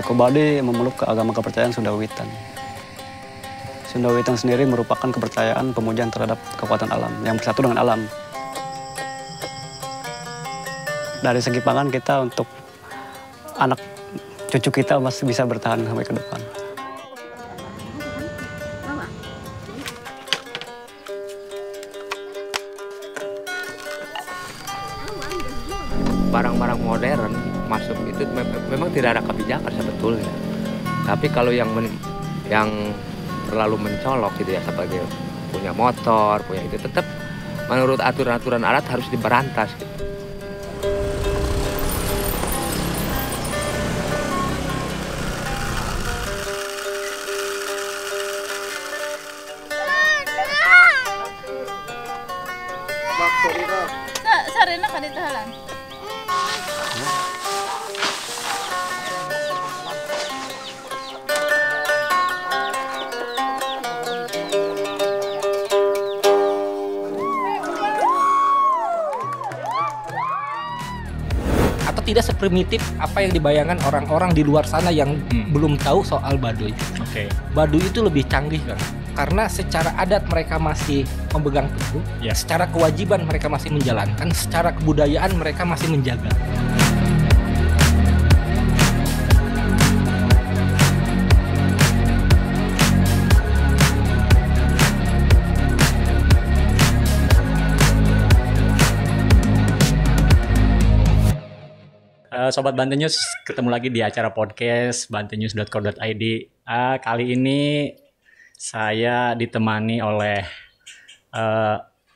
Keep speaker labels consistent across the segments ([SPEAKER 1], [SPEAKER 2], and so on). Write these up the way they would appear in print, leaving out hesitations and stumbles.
[SPEAKER 1] Suku Baduy memeluk agama kepercayaan Sunda Wiwitan. Sunda Wiwitan sendiri merupakan kepercayaan pemujaan terhadap kekuatan alam yang bersatu dengan alam. Dari segi pangan kita untuk anak cucu kita masih bisa bertahan sampai ke depan.
[SPEAKER 2] Barang-barang modern masuk itu memang tidak ada kebijakan sebetulnya. Tapi kalau yang terlalu mencolok gitu ya, sebagai punya motor, punya itu, tetap menurut aturan-aturan adat harus diberantas gitu.
[SPEAKER 3] Sarena ka dito halan.
[SPEAKER 4] Atau tidak seprimitif apa yang dibayangkan orang-orang di luar sana yang belum tahu soal Baduy.
[SPEAKER 5] Oke.
[SPEAKER 4] Baduy itu lebih canggih kan, karena secara adat mereka masih memegang teguh, secara kewajiban mereka masih menjalankan, secara kebudayaan mereka masih menjaga.
[SPEAKER 5] Sobat Banten News, ketemu lagi di acara podcast bantennews.co.id. Kali ini saya ditemani oleh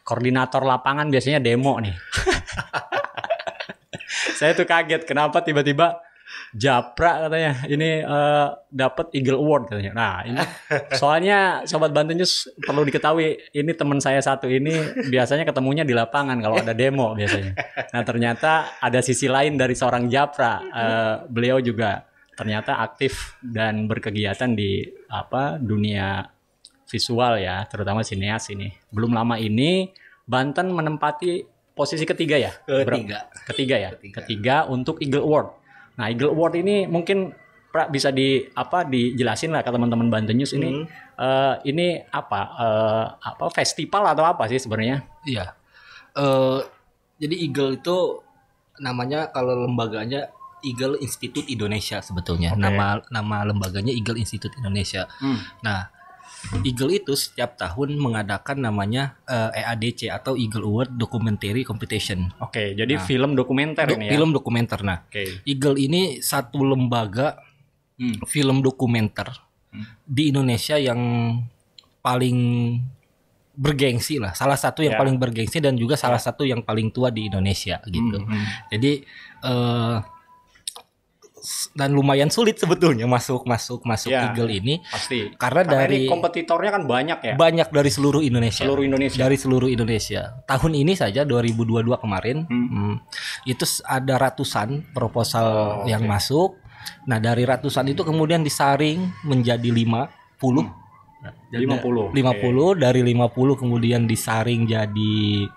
[SPEAKER 5] koordinator lapangan, biasanya demo nih. Saya tuh kaget kenapa tiba-tiba Japra katanya ini dapat Eagle Award katanya. Nah ini soalnya Sobat Banten News perlu diketahui, ini teman saya satu ini biasanya ketemunya di lapangan kalau ada demo biasanya. Nah ternyata ada sisi lain dari seorang Japra. Beliau juga ternyata aktif dan berkegiatan di dunia visual ya, terutama sineas ini. Belum lama ini Banten menempati posisi ketiga ya? Ketiga untuk Eagle Award. Nah, Eagle Award ini mungkin bisa dijelasin lah ke teman-teman Banten News ini. Ini apa festival atau apa sih sebenarnya?
[SPEAKER 4] Iya. Jadi Eagle itu namanya, kalau lembaganya Eagle Institute Indonesia sebetulnya.
[SPEAKER 5] Okay.
[SPEAKER 4] Nama lembaganya Eagle Institute Indonesia. Nah, Eagle itu setiap tahun mengadakan namanya EADC atau Eagle Award Documentary Competition.
[SPEAKER 5] Oke, jadi film dokumenter ini ya.
[SPEAKER 4] Film dokumenter. Nah, Eagle ini satu lembaga film dokumenter di Indonesia yang paling bergengsi lah. Salah satu yang paling bergengsi dan juga salah satu yang paling tua di Indonesia gitu. Jadi dan lumayan sulit sebetulnya masuk Eagle ini.
[SPEAKER 5] Pasti.
[SPEAKER 4] Karena dari
[SPEAKER 5] ini kompetitornya kan banyak ya.
[SPEAKER 4] Banyak dari seluruh Indonesia.
[SPEAKER 5] Dari
[SPEAKER 4] seluruh Indonesia. Tahun ini saja 2022 kemarin itu ada ratusan proposal yang masuk. Nah, dari ratusan itu kemudian disaring menjadi 50. 50 dari 50 kemudian disaring jadi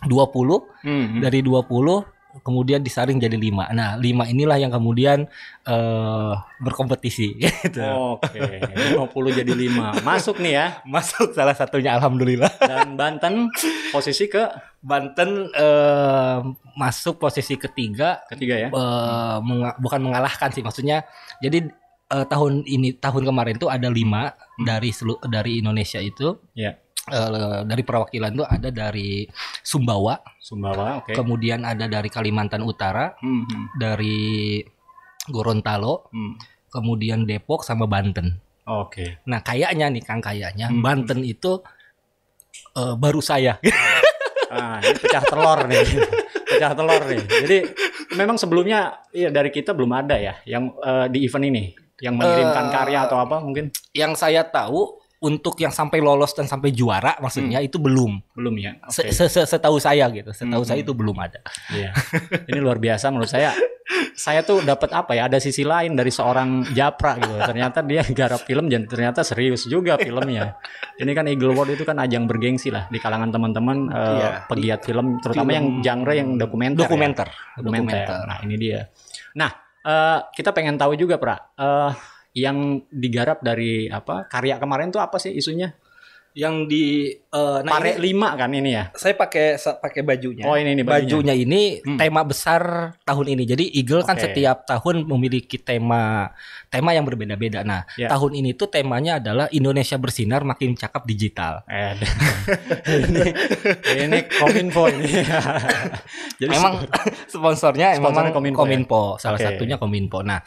[SPEAKER 4] 20. Dari 20 kemudian disaring jadi 5. Nah, 5 inilah yang kemudian berkompetisi gitu.
[SPEAKER 5] Oke, 50 jadi 5. Masuk nih ya.
[SPEAKER 4] Masuk salah satunya, alhamdulillah.
[SPEAKER 5] Dan Banten posisi
[SPEAKER 4] masuk posisi ketiga
[SPEAKER 5] ya.
[SPEAKER 4] Bukan mengalahkan sih, maksudnya. Jadi tahun kemarin tuh ada 5 dari Indonesia itu.
[SPEAKER 5] Iya.
[SPEAKER 4] Dari perwakilan itu ada dari Sumbawa,
[SPEAKER 5] oke.
[SPEAKER 4] Kemudian ada dari Kalimantan Utara, dari Gorontalo, kemudian Depok sama Banten.
[SPEAKER 5] Oke.
[SPEAKER 4] Nah kayaknya Banten itu baru saya.
[SPEAKER 5] Ini pecah telur nih. Jadi memang sebelumnya dari kita belum ada ya yang di event ini yang mengirimkan karya atau apa mungkin. Yang
[SPEAKER 4] saya tahu untuk yang sampai lolos dan sampai juara maksudnya itu belum
[SPEAKER 5] ya.
[SPEAKER 4] Okay. Setahu saya gitu. Saya itu belum ada.
[SPEAKER 5] Iya. Ini luar biasa menurut saya. Saya tuh dapat ada sisi lain dari seorang Japra gitu. Ternyata dia garap film dan ternyata serius juga filmnya. Ini kan Eagle Award itu kan ajang bergengsi lah di kalangan teman-teman pegiat film, terutama yang genre yang dokumenter.
[SPEAKER 4] Dokumenter.
[SPEAKER 5] Nah, ini dia. Nah, kita pengen tahu juga, Pra. Yang digarap dari apa karya kemarin tuh apa sih isunya?
[SPEAKER 4] Yang di
[SPEAKER 5] Pare 5 kan ini ya?
[SPEAKER 4] saya pakai bajunya.
[SPEAKER 5] Oh, ini bajunya.
[SPEAKER 4] Bajunya ini tema besar tahun ini. Jadi Eagle kan setiap tahun memiliki tema yang berbeda-beda. Nah, tahun ini tuh temanya adalah Indonesia bersinar makin cakep digital.
[SPEAKER 5] Ini Kominfo ini. Jadi
[SPEAKER 4] memang sponsornya emang
[SPEAKER 5] Kominfo,
[SPEAKER 4] Kominfo, salah satunya Kominfo. Nah,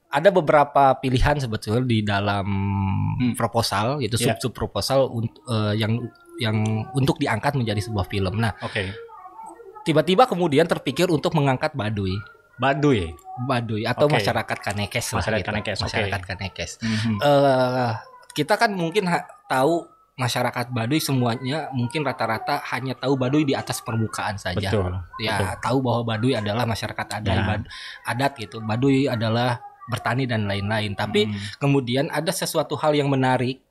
[SPEAKER 4] ada beberapa pilihan sebetulnya di dalam proposal, yaitu sub proposal yang untuk diangkat menjadi sebuah film. Nah, tiba-tiba kemudian terpikir untuk mengangkat Baduy atau masyarakat Kanekes lah. Masyarakat Kanekes. Kita kan mungkin tahu masyarakat Baduy semuanya mungkin rata-rata hanya tahu Baduy di atas permukaan saja.
[SPEAKER 5] Betul.
[SPEAKER 4] Tahu bahwa Baduy adalah masyarakat adat gitu. Baduy adalah bertani dan lain-lain. Tapi kemudian ada sesuatu hal yang menarik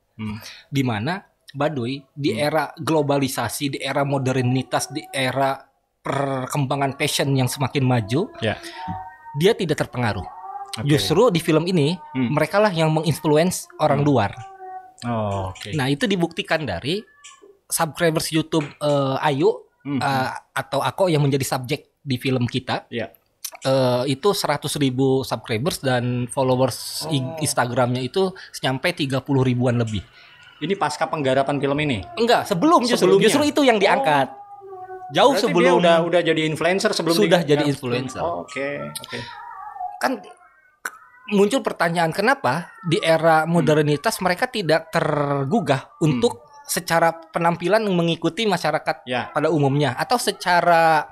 [SPEAKER 4] di mana Baduy di era globalisasi, di era modernitas, di era perkembangan fashion yang semakin maju, dia tidak terpengaruh. Justru di film ini mereka lah yang menginfluence orang luar. Nah, itu dibuktikan dari subscribers YouTube Ayu atau Ako yang menjadi subjek di film kita. Itu 100.000 subscribers dan followers Instagramnya itu sampai 30 ribuan lebih.
[SPEAKER 5] Ini pasca penggarapan film ini?
[SPEAKER 4] Enggak, justru itu yang diangkat. Jauh
[SPEAKER 5] berarti
[SPEAKER 4] sebelum
[SPEAKER 5] dia udah jadi influencer sebelum
[SPEAKER 4] sudah jadi influencer.
[SPEAKER 5] Oke.
[SPEAKER 4] Kan muncul pertanyaan kenapa di era modernitas mereka tidak tergugah untuk secara penampilan mengikuti masyarakat pada umumnya atau secara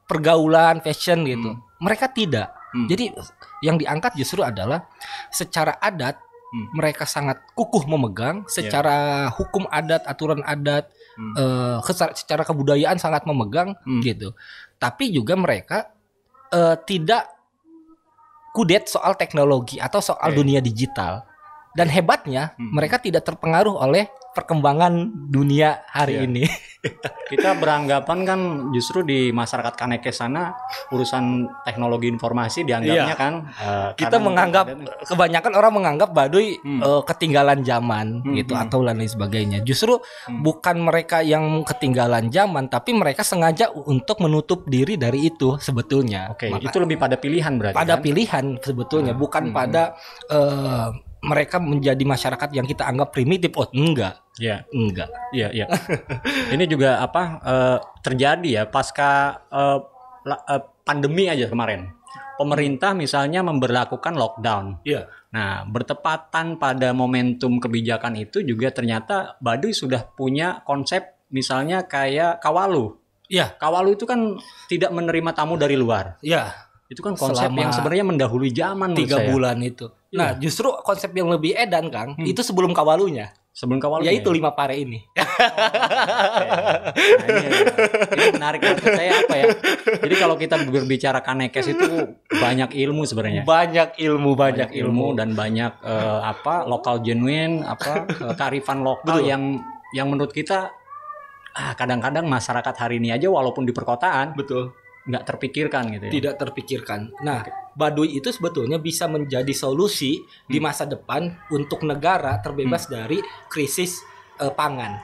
[SPEAKER 4] pergaulan fashion gitu. Mereka tidak. Jadi yang diangkat justru adalah secara adat mereka sangat kukuh memegang, secara hukum adat, aturan adat, secara kebudayaan sangat memegang gitu. Tapi juga mereka tidak kudet soal teknologi atau soal dunia digital. Dan hebatnya mereka tidak terpengaruh oleh perkembangan dunia hari ini.
[SPEAKER 5] Kita beranggapan kan justru di masyarakat Kanekes sana urusan teknologi informasi dianggapnya kan
[SPEAKER 4] kita menganggap kebanyakan orang menganggap Baduy ketinggalan zaman gitu atau lain sebagainya. Justru bukan mereka yang ketinggalan zaman, tapi mereka sengaja untuk menutup diri dari itu sebetulnya.
[SPEAKER 5] Itu lebih pada pilihan berarti.
[SPEAKER 4] Pada pilihan sebetulnya, bukan pada mereka menjadi masyarakat yang kita anggap primitif. Enggak. Enggak.
[SPEAKER 5] Iya. Ini juga terjadi ya pasca pandemi aja kemarin. Pemerintah misalnya memberlakukan lockdown. Nah, bertepatan pada momentum kebijakan itu juga ternyata Baduy sudah punya konsep misalnya kayak Kawalu. Kawalu itu kan tidak menerima tamu dari luar. Itu kan konsep yang sebenarnya mendahului zaman
[SPEAKER 4] 3 bulan itu. Nah, justru konsep yang lebih edan, Kang, itu sebelum Kawalunya.
[SPEAKER 5] Sebelum Kawalunya.
[SPEAKER 4] Yaitu 5 Pare ini.
[SPEAKER 5] Ini menarik menurut saya Jadi kalau kita berbicara Kanekes itu banyak ilmu sebenarnya.
[SPEAKER 4] Banyak ilmu
[SPEAKER 5] dan banyak lokal genuine, kearifan lokal yang menurut kita kadang-kadang masyarakat hari ini aja walaupun di perkotaan nggak terpikirkan gitu ya.
[SPEAKER 4] Tidak terpikirkan. Nah, Baduy itu sebetulnya bisa menjadi solusi di masa depan untuk negara terbebas dari krisis pangan.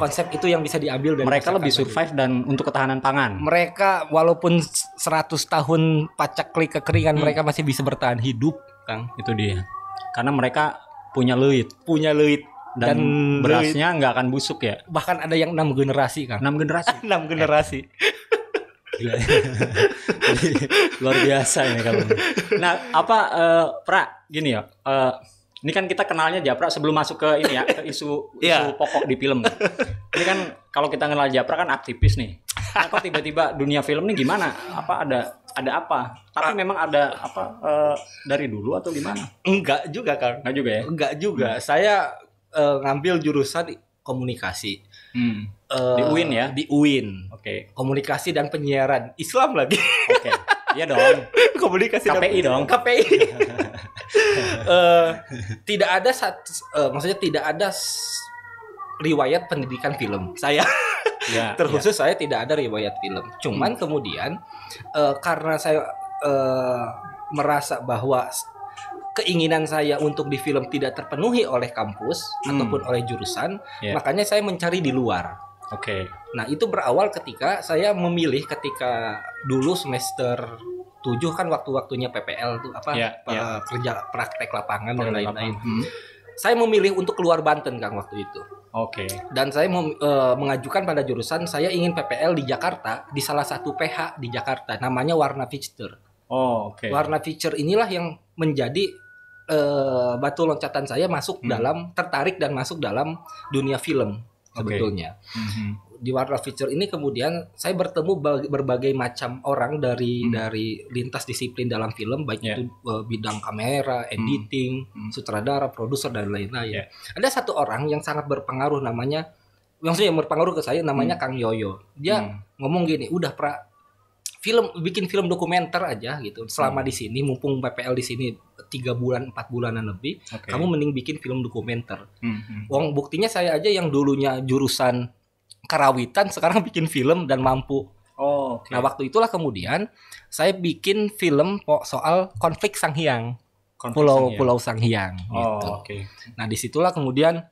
[SPEAKER 4] Konsep itu yang bisa diambil dari
[SPEAKER 5] mereka lebih survive dan untuk ketahanan pangan.
[SPEAKER 4] Mereka walaupun 100 tahun pacaklik kekeringan mereka masih bisa bertahan hidup, Kang.
[SPEAKER 5] Itu dia. Karena mereka punya leuit. Dan berasnya nggak akan busuk ya.
[SPEAKER 4] Bahkan ada yang 6 generasi, Kang.
[SPEAKER 5] 6 generasi.
[SPEAKER 4] 6 generasi.
[SPEAKER 5] Luar biasa ini kalau. Nah, Pra, gini ya. Ini kan kita kenalnya Japra sebelum masuk ke ini ya, ke isu pokok di film. Ini kan kalau kita kenal Japra kan aktivis nih. Nah, kok tiba-tiba dunia film nih gimana? Ada apa? Tapi memang ada dari dulu atau gimana?
[SPEAKER 4] Enggak juga, Kang.
[SPEAKER 5] Enggak juga ya?
[SPEAKER 4] Enggak juga. Saya ngambil jurusan komunikasi.
[SPEAKER 5] Di UIN ya?
[SPEAKER 4] Di UIN. Komunikasi dan penyiaran Islam lagi.
[SPEAKER 5] Iya dong.
[SPEAKER 4] Komunikasi
[SPEAKER 5] KPI dong.
[SPEAKER 4] KPI. Tidak ada maksudnya tidak ada riwayat pendidikan film. Saya
[SPEAKER 5] Ya,
[SPEAKER 4] Terkhusus saya tidak ada riwayat film. Cuman kemudian karena saya merasa bahwa keinginan saya untuk di film tidak terpenuhi oleh kampus ataupun oleh jurusan, makanya saya mencari di luar.
[SPEAKER 5] Oke.
[SPEAKER 4] Nah, itu berawal ketika saya memilih ketika dulu semester 7 kan waktu-waktunya PPL tuh kerja praktek lapangan dan lain-lain. Saya memilih untuk keluar Banten Kang waktu itu.
[SPEAKER 5] Oke.
[SPEAKER 4] Dan saya mengajukan pada jurusan saya ingin PPL di Jakarta di salah satu PH di Jakarta namanya Warna Feature.
[SPEAKER 5] Oh, oke.
[SPEAKER 4] Warna Feature inilah yang menjadi batu loncatan saya masuk tertarik dan masuk dalam dunia film sebetulnya. Di Warna Feature ini kemudian saya bertemu berbagai macam orang dari lintas disiplin dalam film, baik itu bidang kamera, editing, sutradara, produser dan lain-lain. Ada satu orang yang sangat berpengaruh namanya, yang berpengaruh ke saya namanya Kang Yoyo. Dia ngomong gini, udah bikin film dokumenter aja gitu. Selama di sini, mumpung PPL di sini 3 bulan 4 bulanan lebih, kamu mending bikin film dokumenter. Wong buktinya saya aja yang dulunya jurusan karawitan sekarang bikin film dan mampu.
[SPEAKER 5] Oh,
[SPEAKER 4] Nah, waktu itulah kemudian saya bikin film soal konflik Sanghyang. Pulau Sanghyang gitu. Nah, disitulah kemudian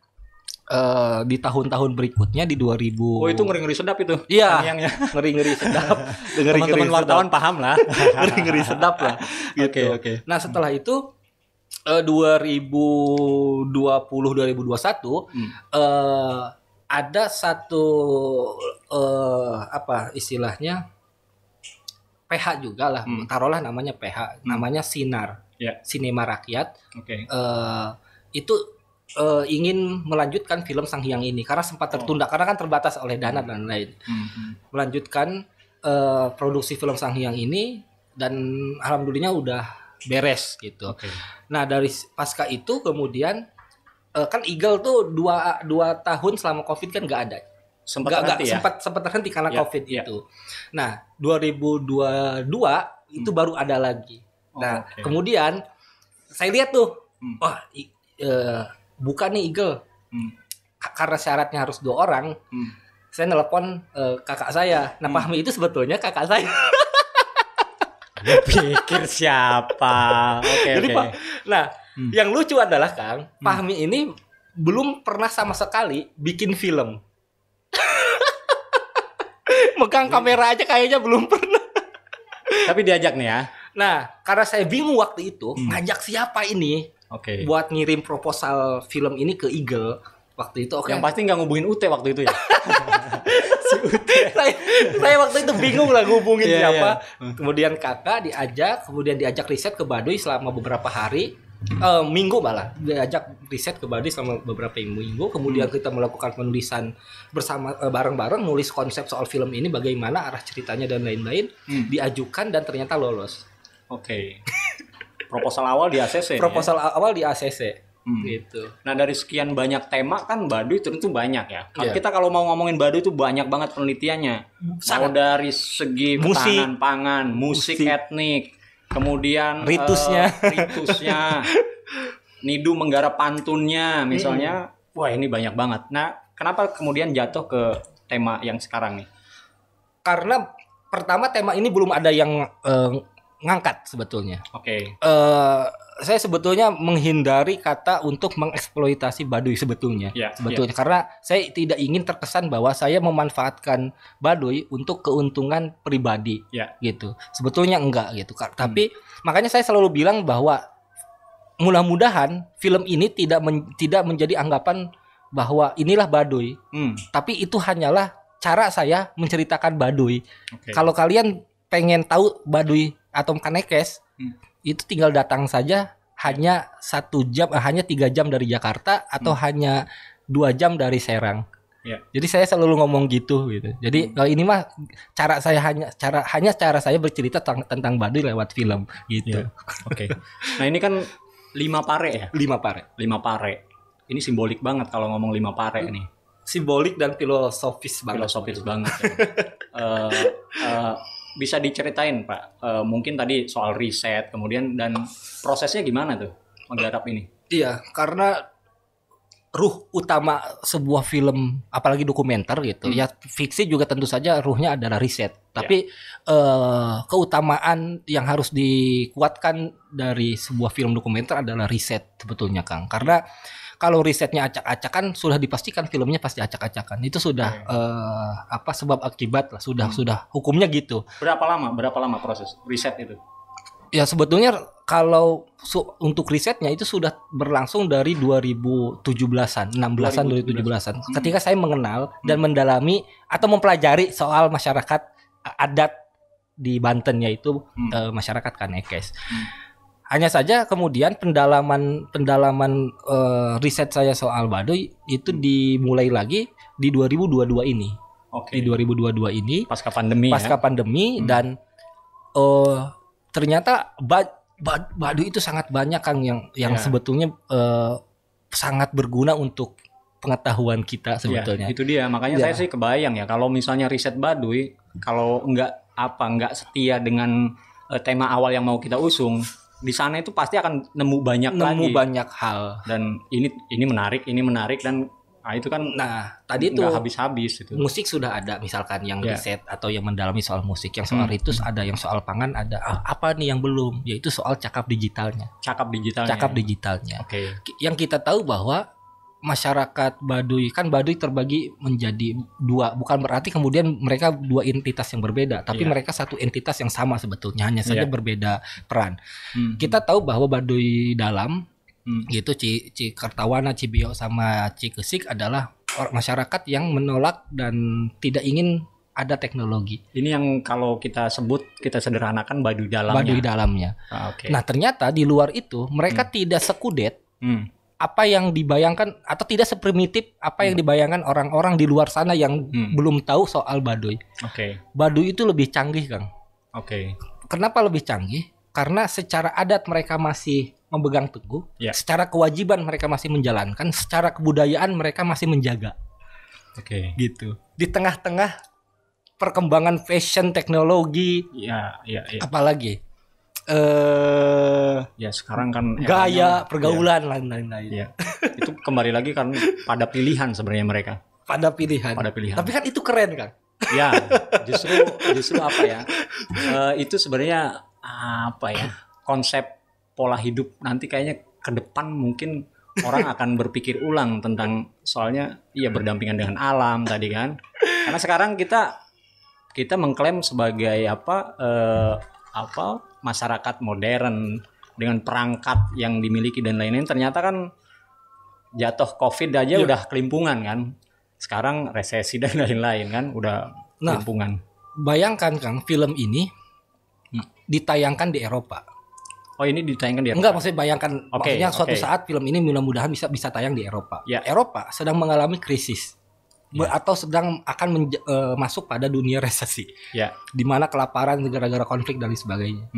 [SPEAKER 4] di tahun-tahun berikutnya di 2000.
[SPEAKER 5] Oh, itu ngeri-ngeri sedap itu.
[SPEAKER 4] Iya.
[SPEAKER 5] Sanghyangnya.
[SPEAKER 4] Ngeri-ngeri sedap.
[SPEAKER 5] Teman-teman wartawan paham lah.
[SPEAKER 4] Ngeri-ngeri sedap lah gitu.
[SPEAKER 5] Oke.
[SPEAKER 4] Nah, setelah itu 2020-2021 ada satu istilahnya PH juga lah, taruhlah namanya PH, namanya Sinar, Sinema Rakyat. Itu ingin melanjutkan film Sanghyang ini karena sempat tertunda karena kan terbatas oleh dana dan lain. Melanjutkan produksi film Sanghyang ini dan alhamdulillah udah beres gitu. Nah, dari pasca itu kemudian kan Eagle tuh 2 tahun selama COVID kan nggak ada. Sempat terhenti karena COVID itu. Nah, 2022 itu baru ada lagi. Nah, kemudian saya lihat tuh, buka nih Eagle. Karena syaratnya harus 2 orang. Saya nelpon kakak saya. Nah, Fahmi itu sebetulnya kakak saya.
[SPEAKER 5] Pikir siapa?
[SPEAKER 4] Jadi Pak, nah yang lucu adalah Kang, Fahmi ini belum pernah sama sekali bikin film. Megang kamera aja kayaknya belum pernah.
[SPEAKER 5] Tapi diajak nih ya.
[SPEAKER 4] Nah, karena saya bingung waktu itu ngajak siapa ini buat ngirim proposal film ini ke Eagle. Waktu itu
[SPEAKER 5] Yang pasti nggak ngubungin UT waktu itu ya.
[SPEAKER 4] saya waktu itu bingung lah ngubungin siapa. Kemudian kakak diajak riset ke Baduy selama beberapa hari, minggu malah diajak riset ke Baduy selama beberapa minggu. Kemudian kita melakukan penulisan bersama bareng-bareng, nulis konsep soal film ini, bagaimana arah ceritanya dan lain-lain, diajukan dan ternyata lolos.
[SPEAKER 5] Proposal awal di ACC.
[SPEAKER 4] Awal di ACC. Gitu.
[SPEAKER 5] Nah, dari sekian banyak tema kan Baduy tentu banyak ya. Kita kalau mau ngomongin Baduy itu banyak banget penelitiannya. Mau dari segi ketahanan pangan, musik etnik, kemudian ritusnya, Nidu menggarap pantunnya misalnya. Wah, ini banyak banget. Nah, kenapa kemudian jatuh ke tema yang sekarang nih?
[SPEAKER 4] Karena pertama tema ini belum ada yang ngangkat sebetulnya. Saya sebetulnya menghindari kata untuk mengeksploitasi Baduy sebetulnya. Karena saya tidak ingin terkesan bahwa saya memanfaatkan Baduy untuk keuntungan pribadi gitu. Sebetulnya enggak gitu. Tapi makanya saya selalu bilang bahwa mudah-mudahan film ini tidak menjadi anggapan bahwa inilah Baduy. Tapi itu hanyalah cara saya menceritakan Baduy. Kalau kalian pengen tahu Baduy atau Kanekes, itu tinggal datang saja, hanya 1 jam, hanya 3 jam dari Jakarta atau hanya 2 jam dari Serang. Jadi saya selalu ngomong gitu. Jadi ini mah cara saya bercerita tentang Baduy lewat film gitu.
[SPEAKER 5] Nah, ini kan 5 pare ya?
[SPEAKER 4] 5 pare.
[SPEAKER 5] Ini simbolik banget kalau ngomong 5 pare nih.
[SPEAKER 4] Simbolik dan filosofis banget.
[SPEAKER 5] Bisa diceritain Pak, mungkin tadi soal riset, kemudian dan prosesnya gimana tuh menggarap ini?
[SPEAKER 4] Iya, karena ruh utama sebuah film, apalagi dokumenter gitu. Ya fiksi juga tentu saja ruhnya adalah riset. Tapi keutamaan yang harus dikuatkan dari sebuah film dokumenter adalah riset sebetulnya, Kang. Karena kalau risetnya acak-acakan, sudah dipastikan filmnya pasti acak-acakan. Itu sudah sebab akibat lah, sudah hukumnya gitu.
[SPEAKER 5] Berapa lama proses riset itu?
[SPEAKER 4] Ya sebetulnya kalau untuk risetnya itu sudah berlangsung dari 2017-an, 16-an, 2017-an. Ketika saya mengenal dan mendalami atau mempelajari soal masyarakat adat di Banten, yaitu masyarakat Kanekes. Hanya saja kemudian pendalaman riset saya soal Baduy itu dimulai lagi di 2022 ini. Di 2022 ini pasca pandemi dan ternyata Baduy itu sangat banyak, Kang, yang sebetulnya sangat berguna untuk pengetahuan kita sebetulnya.
[SPEAKER 5] Itu dia, makanya saya sih kebayang ya kalau misalnya riset Baduy, kalau nggak setia dengan tema awal yang mau kita usung, di sana itu pasti akan nemu banyak hal. Dan ini menarik dan itu kan
[SPEAKER 4] tadi itu
[SPEAKER 5] nggak habis-habis itu.
[SPEAKER 4] Musik sudah ada misalkan yang riset atau yang mendalami soal musik, yang soal ritus ada, yang soal pangan ada. Apa nih yang belum? Yaitu soal cakap digitalnya.
[SPEAKER 5] Oke.
[SPEAKER 4] Yang kita tahu bahwa masyarakat Baduy terbagi menjadi dua, bukan berarti kemudian mereka dua entitas yang berbeda, tapi mereka satu entitas yang sama sebetulnya, hanya saja berbeda peran. Kita tahu bahwa Baduy dalam gitu, Cikertawana, Cibio sama Cikesik adalah masyarakat yang menolak dan tidak ingin ada teknologi.
[SPEAKER 5] Ini yang kalau kita sederhanakan Baduy dalamnya.
[SPEAKER 4] Okay. Nah ternyata di luar itu mereka tidak sekudet apa yang dibayangkan, atau tidak seprimitif apa yang dibayangkan orang-orang di luar sana yang belum tahu soal Baduy. Baduy itu lebih canggih, Kang. Kenapa lebih canggih? Karena secara adat mereka masih memegang teguh, secara kewajiban mereka masih menjalankan, secara kebudayaan mereka masih menjaga. Gitu. Di tengah-tengah perkembangan fashion, teknologi, apalagi
[SPEAKER 5] sekarang kan
[SPEAKER 4] gaya pergaulan lain-lain.
[SPEAKER 5] Itu kembali lagi kan pada pilihan sebenarnya mereka.
[SPEAKER 4] Pada pilihan. Tapi kan itu keren, Kang.
[SPEAKER 5] Ya, justru apa ya? Itu sebenarnya konsep pola hidup nanti kayaknya ke depan mungkin orang akan berpikir ulang tentang, soalnya berdampingan dengan alam tadi kan. Karena sekarang kita mengklaim sebagai masyarakat modern dengan perangkat yang dimiliki dan lain-lain, ternyata kan jatuh Covid aja udah kelimpungan kan. Sekarang resesi dan lain-lain kan udah kelimpungan.
[SPEAKER 4] Bayangkan, Kang, film ini ditayangkan di Eropa.
[SPEAKER 5] Oh, ini ditayangkan di Eropa?
[SPEAKER 4] Enggak, maksudnya bayangkan, maksudnya suatu saat film ini mudah-mudahan bisa tayang di Eropa. Eropa sedang mengalami krisis. Atau sedang akan masuk pada dunia resesi, di mana kelaparan gara-gara konflik dan lain sebagainya.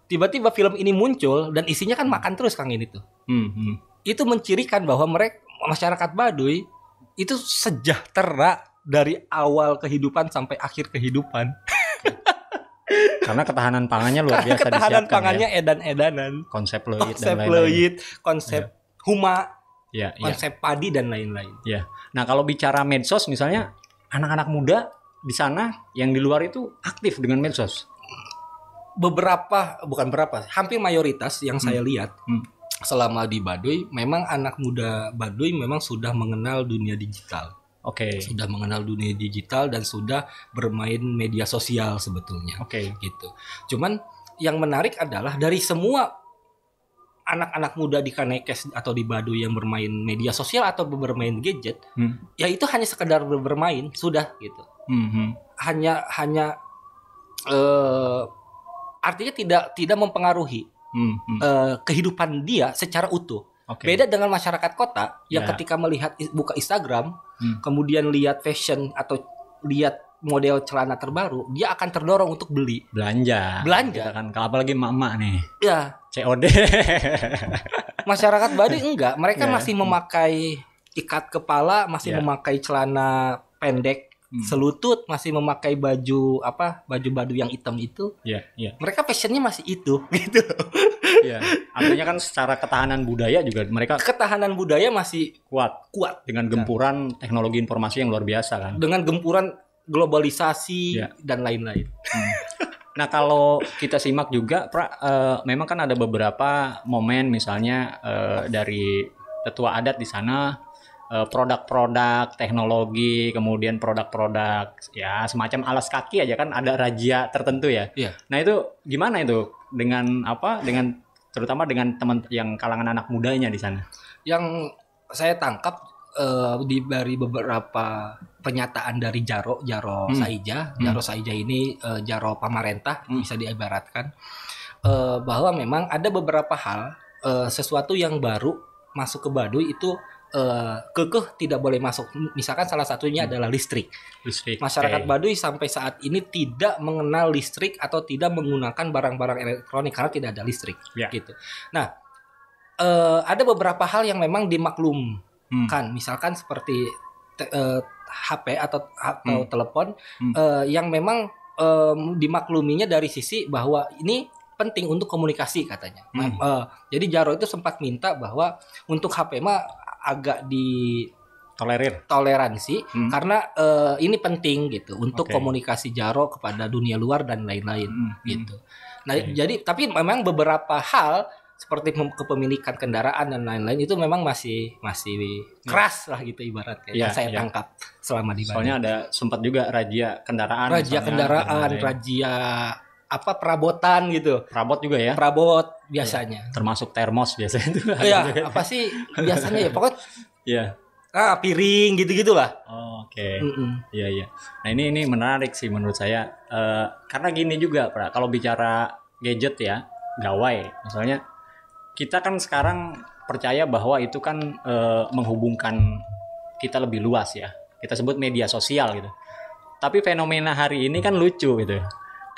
[SPEAKER 4] Tiba-tiba film ini muncul dan isinya kan makan terus, Kang, ini tuh. Itu mencirikan bahwa masyarakat Baduy itu sejahtera dari awal kehidupan sampai akhir kehidupan.
[SPEAKER 5] Karena ketahanan pangannya luar biasa disiapkan.
[SPEAKER 4] Ketahanan pangannya edan-edanan.
[SPEAKER 5] Konsep loid,
[SPEAKER 4] konsep huma. Konsep padi dan lain-lain. Nah, kalau bicara medsos misalnya, anak-anak muda di sana yang di luar itu aktif dengan medsos. Hampir mayoritas yang saya lihat selama di Baduy, memang anak muda Baduy memang sudah mengenal dunia digital. Sudah mengenal dunia digital dan sudah bermain media sosial sebetulnya. Gitu. Cuman yang menarik adalah dari semua anak-anak muda di Kanekes atau di Baduy yang bermain media sosial atau bermain gadget, ya itu hanya sekedar bermain sudah gitu. Hanya artinya tidak mempengaruhi kehidupan dia secara utuh. Beda dengan masyarakat kota yang ketika buka Instagram, kemudian lihat fashion atau lihat model celana terbaru, dia akan terdorong untuk belanja
[SPEAKER 5] kan. Kalau apalagi emak-emak nih COD.
[SPEAKER 4] Masyarakat Baduy enggak, mereka masih memakai ikat kepala, masih memakai celana pendek selutut, masih memakai baju Baduy yang hitam itu. Mereka fashionnya masih itu gitu.
[SPEAKER 5] Iya. Artinya kan secara ketahanan budaya juga mereka
[SPEAKER 4] Ketahanan budaya masih
[SPEAKER 5] kuat
[SPEAKER 4] kuat
[SPEAKER 5] dengan gempuran teknologi informasi yang luar biasa kan.
[SPEAKER 4] dengan gempuran globalisasi
[SPEAKER 5] Iya.
[SPEAKER 4] dan lain-lain.
[SPEAKER 5] Nah kalau kita simak juga, memang kan ada beberapa momen misalnya dari tetua adat di sana, produk-produk teknologi, kemudian produk-produk ya semacam alas kaki aja kan ada razia tertentu ya.
[SPEAKER 4] Iya.
[SPEAKER 5] Nah itu gimana itu dengan terutama dengan teman yang kalangan anak mudanya di sana?
[SPEAKER 4] Yang saya tangkap dari beberapa pernyataan dari Jaro Saija. Jaro Saija ini Jaro pamarentah bisa diibaratkan bahwa memang ada beberapa hal sesuatu yang baru masuk ke Baduy itu kekeh tidak boleh masuk. Misalkan salah satunya adalah listrik. Masyarakat Baduy sampai saat ini tidak mengenal listrik atau tidak menggunakan barang-barang elektronik karena tidak ada listrik. Gitu. Nah, ada beberapa hal yang memang dimaklumkan, misalkan seperti HP atau telepon yang memang dimakluminya dari sisi bahwa ini penting untuk komunikasi katanya. Jadi Jaro itu sempat minta bahwa untuk HP mah agak toleransi karena ini penting gitu untuk komunikasi Jaro kepada dunia luar dan lain-lain gitu. Nah, jadi tapi memang beberapa hal seperti kepemilikan kendaraan dan lain-lain itu memang masih keras lah gitu ibaratnya yang saya tangkap selama di Bali.
[SPEAKER 5] Soalnya ada sempat juga razia kendaraan.
[SPEAKER 4] Razia perabotan gitu.
[SPEAKER 5] Perabot juga ya?
[SPEAKER 4] Perabot biasanya.
[SPEAKER 5] Termasuk termos biasanya itu.
[SPEAKER 4] Iya, apa sih biasanya ya pokoknya.
[SPEAKER 5] Iya.
[SPEAKER 4] Piring gitu-gitulah.
[SPEAKER 5] Oke. Iya. Nah, ini menarik sih menurut saya. Karena gini juga, Pra, kalau bicara gadget ya, gawai misalnya kita kan sekarang percaya bahwa itu kan menghubungkan kita lebih luas ya. Kita sebut media sosial gitu. Tapi fenomena hari ini kan lucu gitu.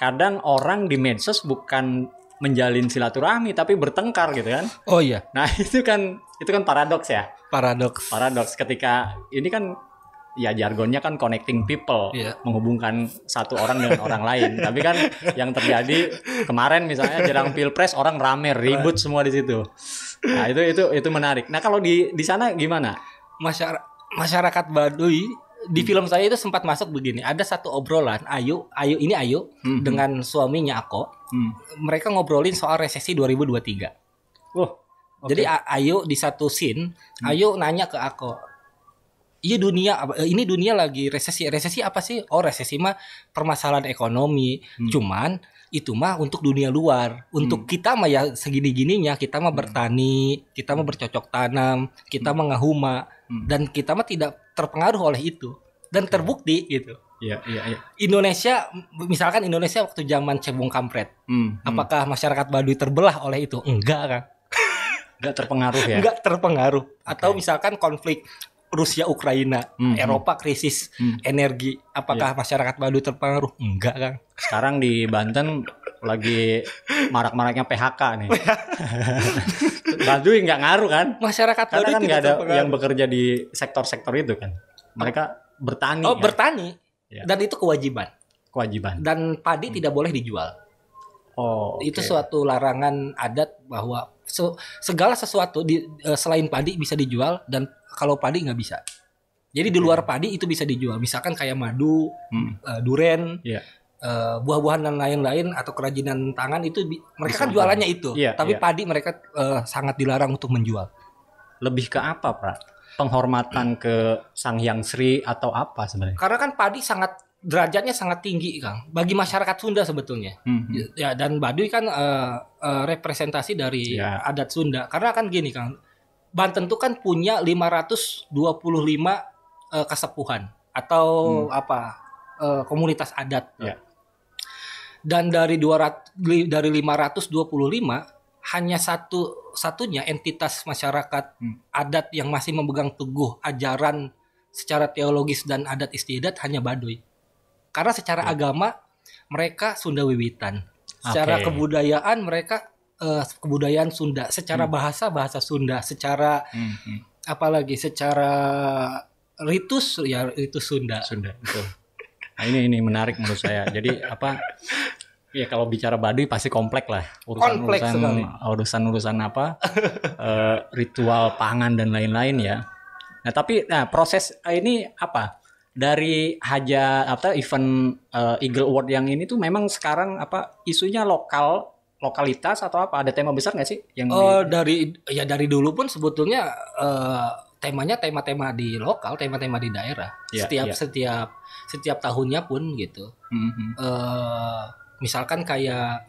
[SPEAKER 5] Kadang orang di medsos bukan menjalin silaturahmi tapi bertengkar gitu kan. Oh iya. Nah, itu kan paradoks ya. Paradoks ketika ini kan ya jargonnya kan connecting people, menghubungkan satu orang dengan orang lain. Tapi kan yang terjadi kemarin misalnya jelang Pilpres orang rame ribut semua di situ. Nah, itu menarik. Nah, kalau di sana gimana?
[SPEAKER 4] Masyarakat Baduy di film saya itu sempat masuk begini. Ada satu obrolan Ayu dengan suaminya Ako. Mereka ngobrolin soal resesi 2023. Jadi Ayu di satu scene, Ayu nanya ke Ako, ini dunia lagi resesi. Resesi apa sih? Oh, resesi mah permasalahan ekonomi. Cuman itu mah untuk dunia luar. Untuk kita mah ya segini-gininya, kita mah bertani, kita mah bercocok tanam, kita mah ngahuma, dan kita mah tidak terpengaruh oleh itu. Dan terbukti gitu.
[SPEAKER 5] Iya.
[SPEAKER 4] Indonesia, misalkan Indonesia waktu zaman cebong kampret, apakah masyarakat Baduy terbelah oleh itu? Enggak kan?
[SPEAKER 5] Enggak terpengaruh ya?
[SPEAKER 4] Enggak terpengaruh. Atau misalkan konflik Rusia Ukraina, Eropa krisis energi, apakah masyarakat Baduy terpengaruh? Enggak kan?
[SPEAKER 5] Sekarang di Banten lagi marak-maraknya PHK nih. Baduy nggak ngaruh kan?
[SPEAKER 4] Masyarakat Baduy
[SPEAKER 5] karena kan nggak ada
[SPEAKER 4] terpengaruh.
[SPEAKER 5] Yang bekerja di sektor-sektor itu kan. Mereka bertani.
[SPEAKER 4] Oh, bertani. Ya. Dan itu kewajiban. Dan padi tidak boleh dijual. Itu suatu larangan adat bahwa segala sesuatu selain padi bisa dijual, dan kalau padi nggak bisa. Jadi di luar padi itu bisa dijual. Misalkan kayak madu, duren, buah-buahan dan lain-lain atau kerajinan tangan itu mereka kan jualannya itu. Tapi padi mereka sangat dilarang untuk menjual.
[SPEAKER 5] Lebih ke apa, Pak? Penghormatan ke Sang Hyang Sri atau apa sebenarnya?
[SPEAKER 4] Karena kan padi derajatnya sangat tinggi, Kang, bagi masyarakat Sunda sebetulnya. Ya, dan Baduy kan representasi dari adat Sunda. Karena kan gini, Kang, Banten tuh kan punya 525 kasepuhan atau komunitas adat. Dan dari 525 hanya satunya entitas masyarakat adat yang masih memegang teguh ajaran secara teologis dan adat istiadat hanya Baduy. Karena secara agama mereka Sunda Wiwitan. Secara kebudayaan mereka kebudayaan Sunda, secara bahasa Sunda, secara apalagi secara ritus ritus Sunda.
[SPEAKER 5] Betul. Nah, ini menarik menurut saya. Jadi Iya, kalau bicara Baduy pasti kompleks lah.
[SPEAKER 4] Kompleks sekali.
[SPEAKER 5] Urusan apa? Ritual pangan dan lain-lain ya. Nah, tapi proses ini apa? Dari event Eagle Award yang ini tuh memang sekarang isunya lokalitas atau apa? Ada tema besar nggak sih yang
[SPEAKER 4] dari dulu pun sebetulnya temanya tema-tema di lokal, tema-tema di daerah. Setiap tahunnya pun gitu. Misalkan kayak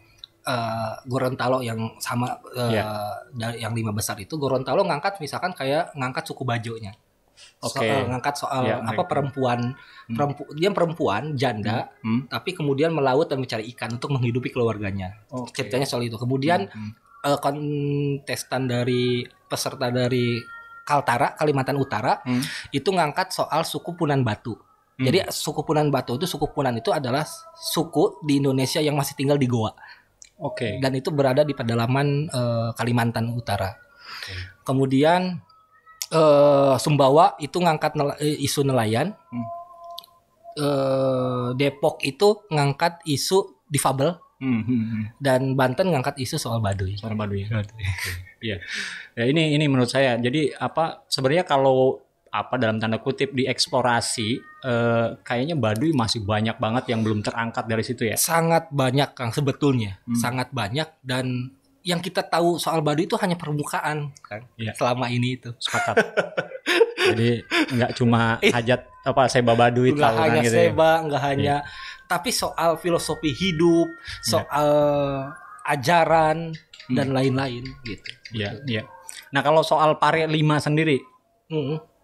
[SPEAKER 4] Gorontalo yang sama yang 5 besar itu, Gorontalo ngangkat suku Bajonya. Ngangkat soal perempuan dia perempuan janda tapi kemudian melaut dan mencari ikan untuk menghidupi keluarganya. Ceritanya soal itu. Kemudian kontestan dari peserta dari Kaltara, Kalimantan Utara itu ngangkat soal suku Punan Batu. Jadi suku Punan Batu itu adalah suku di Indonesia yang masih tinggal di Goa. Dan itu berada di pedalaman Kalimantan Utara. Kemudian Sumbawa itu ngangkat isu nelayan. Depok itu ngangkat isu difabel. Dan Banten ngangkat isu soal Baduy.
[SPEAKER 5] Iya. Ya ini menurut saya. Jadi sebenarnya kalau dalam tanda kutip dieksplorasi, kayaknya Baduy masih banyak banget yang belum terangkat dari situ ya.
[SPEAKER 4] Sangat banyak Kang sebetulnya. Sangat banyak, dan yang kita tahu soal Baduy itu hanya permukaan kan selama ini itu.
[SPEAKER 5] Sepakat. Jadi nggak cuma hajat seba Baduy
[SPEAKER 4] nggak hanya
[SPEAKER 5] gitu
[SPEAKER 4] seba, nggak hanya tapi soal filosofi hidup, soal ajaran dan lain-lain gitu.
[SPEAKER 5] Iya. Nah, kalau soal Pare 5 sendiri,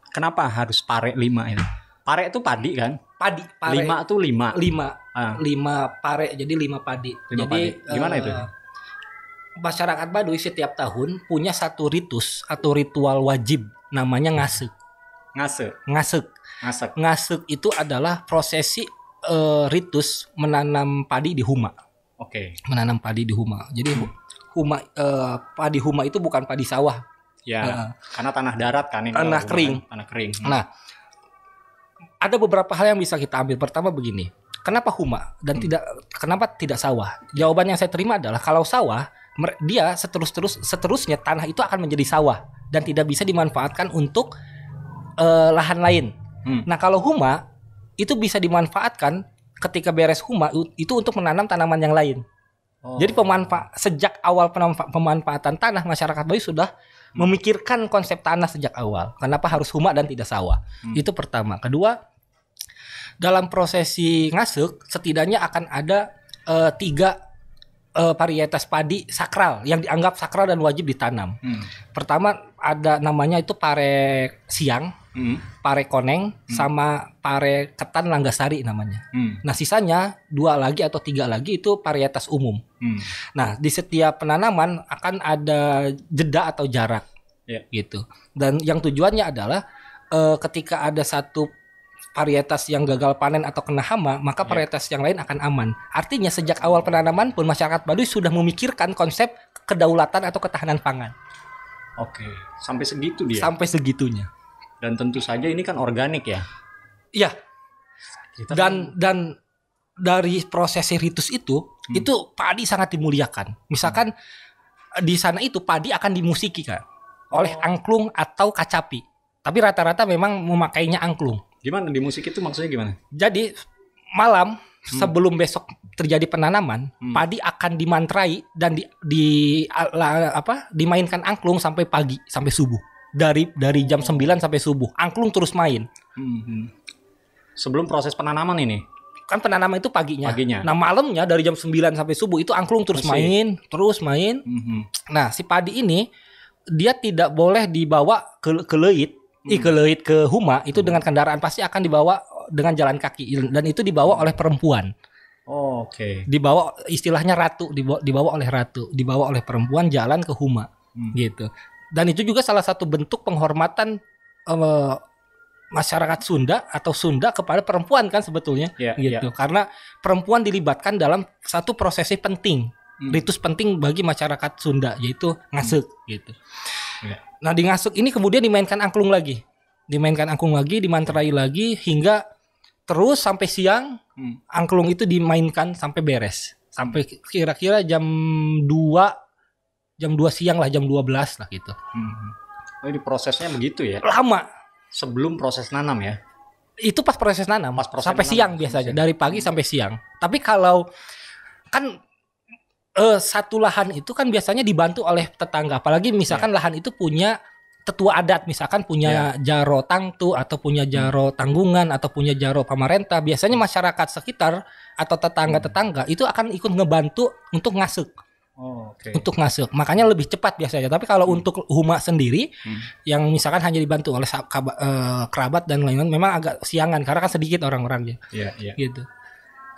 [SPEAKER 5] kenapa harus Pare 5 itu? Pare itu padi kan?
[SPEAKER 4] Pare.
[SPEAKER 5] 5 tuh 5.
[SPEAKER 4] 5 pare, jadi 5 padi. Jadi
[SPEAKER 5] gimana itu?
[SPEAKER 4] Masyarakat Baduy setiap tahun punya satu ritus atau ritual wajib namanya ngasek. Ngasek itu adalah prosesi ritus menanam padi di huma. Menanam padi di huma. Jadi padi huma itu bukan padi sawah.
[SPEAKER 5] Ya, karena tanah darat kan ini.
[SPEAKER 4] Tanah kering. Nah, ada beberapa hal yang bisa kita ambil. Pertama begini, kenapa huma dan kenapa tidak sawah? Jawaban yang saya terima adalah kalau sawah dia seterusnya tanah itu akan menjadi sawah dan tidak bisa dimanfaatkan untuk lahan lain. Nah, kalau huma itu bisa dimanfaatkan ketika beres huma itu untuk menanam tanaman yang lain. Jadi sejak awal pemanfaatan tanah, masyarakat Baduy sudah memikirkan konsep tanah sejak awal. Kenapa harus huma dan tidak sawah? Itu pertama. Kedua, dalam prosesi ngasek setidaknya akan ada 3 varietas padi sakral yang dianggap sakral dan wajib ditanam. Pertama ada namanya itu pare siang, pare koneng, sama pare ketan langgasari namanya. Nah, sisanya 2 lagi atau 3 lagi itu varietas umum. Nah, di setiap penanaman akan ada jeda atau jarak, gitu. Dan yang tujuannya adalah ketika ada satu varietas yang gagal panen atau kena hama, maka varietas yang lain akan aman. Artinya sejak awal penanaman pun masyarakat Baduy sudah memikirkan konsep kedaulatan atau ketahanan pangan.
[SPEAKER 5] Sampai segitu dia.
[SPEAKER 4] Sampai segitunya.
[SPEAKER 5] Dan tentu saja ini kan organik ya.
[SPEAKER 4] Iya. Dan dari prosesi ritus itu padi sangat dimuliakan. Misalkan di sana itu padi akan dimusiki kan oleh angklung atau kacapi. Tapi rata-rata memang memakainya angklung.
[SPEAKER 5] Gimana di musik itu maksudnya gimana?
[SPEAKER 4] Jadi malam sebelum besok terjadi penanaman, padi akan dimantrai dan dimainkan angklung sampai pagi, sampai subuh. Dari jam 9 sampai subuh, angklung terus main.
[SPEAKER 5] Sebelum proses penanaman ini?
[SPEAKER 4] Kan penanaman itu paginya. Nah, malamnya dari jam 9 sampai subuh itu angklung terus main. Nah, si padi ini dia tidak boleh dibawa ke leit. Ke huma itu dengan kendaraan, pasti akan dibawa dengan jalan kaki, dan itu dibawa oleh perempuan. Dibawa istilahnya ratu, dibawa oleh perempuan jalan ke huma, gitu. Dan itu juga salah satu bentuk penghormatan masyarakat Sunda atau Sunda kepada perempuan kan sebetulnya, gitu. Karena perempuan dilibatkan dalam satu prosesi penting, ritus penting bagi masyarakat Sunda, yaitu ngasek, gitu. Nah, di ngasuk ini kemudian dimainkan angklung lagi, dimantrai lagi hingga terus sampai siang. Angklung itu dimainkan sampai beres, sampai kira-kira jam 2 siang lah, jam 12 lah gitu.
[SPEAKER 5] Oh, ini prosesnya begitu ya?
[SPEAKER 4] Lama.
[SPEAKER 5] Sebelum proses nanam ya?
[SPEAKER 4] Itu pas proses nanam, sampai siang biasanya, dari pagi sampai siang. Tapi kalau kan satu lahan itu kan biasanya dibantu oleh tetangga, apalagi misalkan lahan itu punya tetua adat, misalkan punya jaro tangtu atau punya jaro tanggungan atau punya jaro pamarentah, biasanya masyarakat sekitar atau tetangga-tetangga itu akan ikut ngebantu untuk ngasuk. Untuk ngasuk, makanya lebih cepat biasanya. Tapi kalau untuk huma sendiri, yang misalkan hanya dibantu oleh kerabat dan lain-lain, memang agak siangan karena kan sedikit orang-orangnya. Gitu.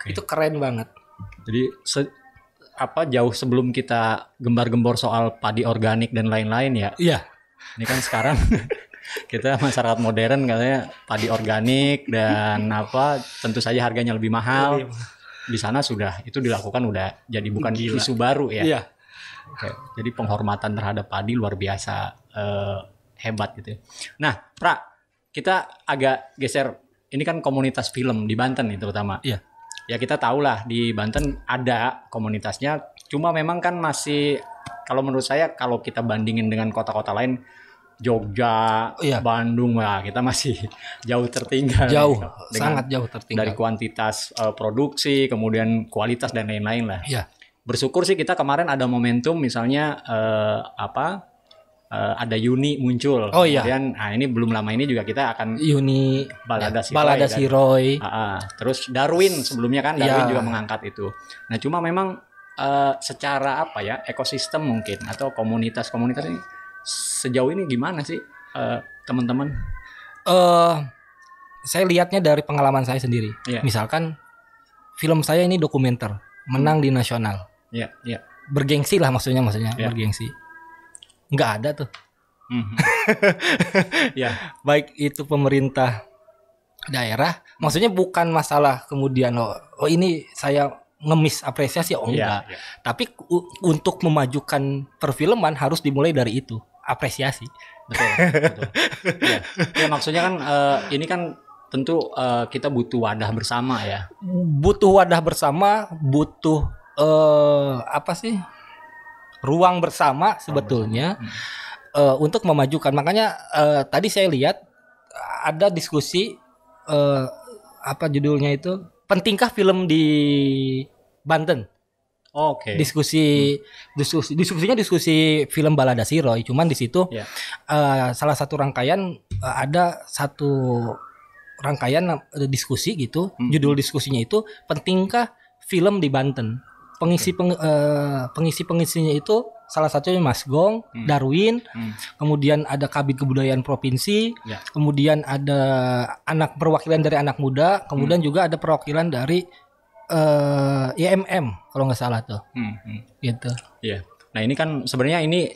[SPEAKER 4] Itu keren banget.
[SPEAKER 5] Jadi jauh sebelum kita gembar-gembor soal padi organik dan lain-lain ya.
[SPEAKER 4] Iya.
[SPEAKER 5] Ini kan sekarang kita masyarakat modern katanya padi organik dan tentu saja harganya lebih mahal. Di sana sudah itu dilakukan, udah jadi bukan isu baru ya.
[SPEAKER 4] Iya.
[SPEAKER 5] Oke. Jadi penghormatan terhadap padi luar biasa hebat gitu. Nah, Pra, kita agak geser. Ini kan komunitas film di Banten nih terutama.
[SPEAKER 4] Iya.
[SPEAKER 5] Ya kita tahu lah di Banten ada komunitasnya. Cuma memang kan masih, kalau menurut saya kalau kita bandingin dengan kota-kota lain, Jogja, Bandung, kita masih jauh tertinggal.
[SPEAKER 4] Jauh, sangat jauh tertinggal.
[SPEAKER 5] Dari kuantitas produksi, kemudian kualitas dan lain-lain lah.
[SPEAKER 4] Iya.
[SPEAKER 5] Bersyukur sih kita kemarin ada momentum, misalnya ada Yuni muncul.
[SPEAKER 4] Oh iya.
[SPEAKER 5] Kemudian, ini belum lama ini juga kita akan
[SPEAKER 4] Yuni,
[SPEAKER 5] Balada
[SPEAKER 4] Siroy.
[SPEAKER 5] Terus Darwin sebelumnya kan, Darwin juga mengangkat itu. Nah cuma memang secara ekosistem mungkin atau komunitas-komunitas ini sejauh ini gimana sih teman-teman?
[SPEAKER 4] Saya lihatnya dari pengalaman saya sendiri. Misalkan film saya ini dokumenter, menang di nasional. Bergengsi lah maksudnya bergengsi. Nggak ada tuh. Baik itu pemerintah daerah, maksudnya bukan masalah kemudian ini saya ngemis apresiasi enggak. Tapi untuk memajukan perfilman harus dimulai dari itu. Apresiasi.
[SPEAKER 5] Betul. Ya maksudnya kan ini kan tentu kita butuh wadah bersama ya.
[SPEAKER 4] Butuh wadah bersama, butuh ruang bersama sebetulnya untuk memajukan. Makanya tadi saya lihat ada diskusi judulnya itu, pentingkah film di Banten? Diskusinya diskusi film Balada Siroy. Cuman di situ salah satu rangkaian ada satu rangkaian diskusi gitu. Judul diskusinya itu, pentingkah film di Banten? Pengisinya itu salah satunya Mas Gong, Darwin, kemudian ada Kabid Kebudayaan Provinsi, kemudian ada perwakilan dari anak muda, kemudian juga ada perwakilan dari IMM kalau nggak salah tuh, gitu.
[SPEAKER 5] Iya. Nah ini kan sebenarnya ini